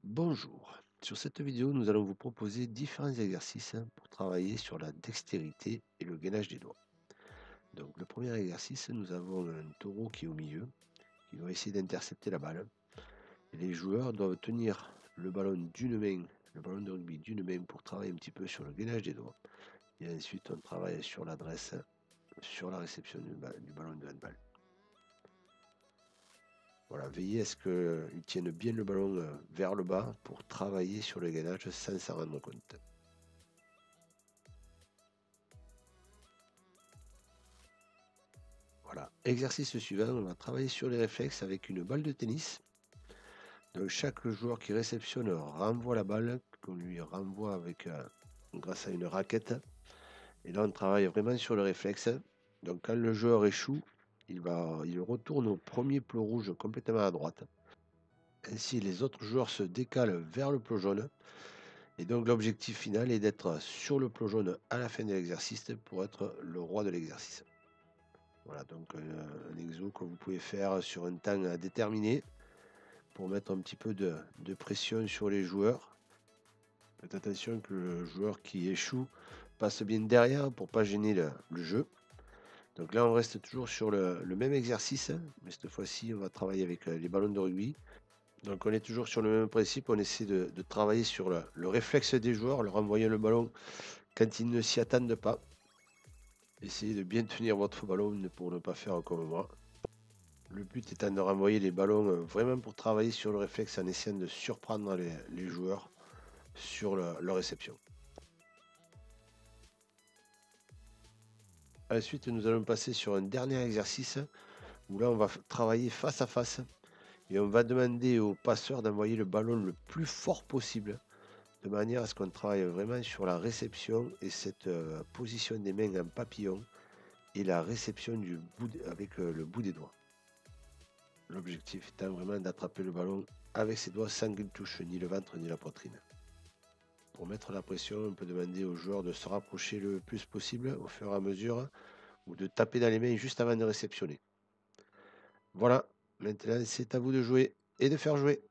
Bonjour. Sur cette vidéo, nous allons vous proposer différents exercices pour travailler sur la dextérité et le gainage des doigts. Donc, le premier exercice, nous avons un taureau qui est au milieu, qui doit essayer d'intercepter la balle. Et les joueurs doivent tenir le ballon d'une main, le ballon de rugby d'une main pour travailler un petit peu sur le gainage des doigts. Et ensuite, on travaille sur l'adresse, sur la réception du ballon de handball. Voilà, veillez à ce qu'ils tiennent bien le ballon vers le bas pour travailler sur le gainage sans s'en rendre compte. Voilà, exercice suivant, on va travailler sur les réflexes avec une balle de tennis. Donc chaque joueur qui réceptionne renvoie la balle, qu'on lui renvoie grâce à une raquette. Et là, on travaille vraiment sur le réflexe. Donc quand le joueur échoue, il retourne au premier plot rouge complètement à droite. Ainsi, les autres joueurs se décalent vers le plot jaune. Et donc l'objectif final est d'être sur le plot jaune à la fin de l'exercice pour être le roi de l'exercice. Voilà, donc un exo que vous pouvez faire sur un temps déterminé pour mettre un petit peu de pression sur les joueurs. Faites attention que le joueur qui échoue passe bien derrière pour pas gêner le jeu. Donc là, on reste toujours sur le même exercice, mais cette fois-ci, on va travailler avec les ballons de rugby. Donc on est toujours sur le même principe, on essaie de travailler sur le réflexe des joueurs, leur envoyer le ballon quand ils ne s'y attendent pas. Essayez de bien tenir votre ballon pour ne pas faire comme moi. Le but étant de renvoyer les ballons vraiment pour travailler sur le réflexe en essayant de surprendre les joueurs sur leur réception. Ensuite, nous allons passer sur un dernier exercice où là, on va travailler face à face et on va demander au passeur d'envoyer le ballon le plus fort possible de manière à ce qu'on travaille vraiment sur la réception et cette position des mains en papillon et la réception avec le bout des doigts. L'objectif étant vraiment d'attraper le ballon avec ses doigts sans qu'il touche ni le ventre ni la poitrine. Pour mettre la pression, on peut demander aux joueurs de se rapprocher le plus possible au fur et à mesure ou de taper dans les mains juste avant de réceptionner. Voilà, maintenant c'est à vous de jouer et de faire jouer.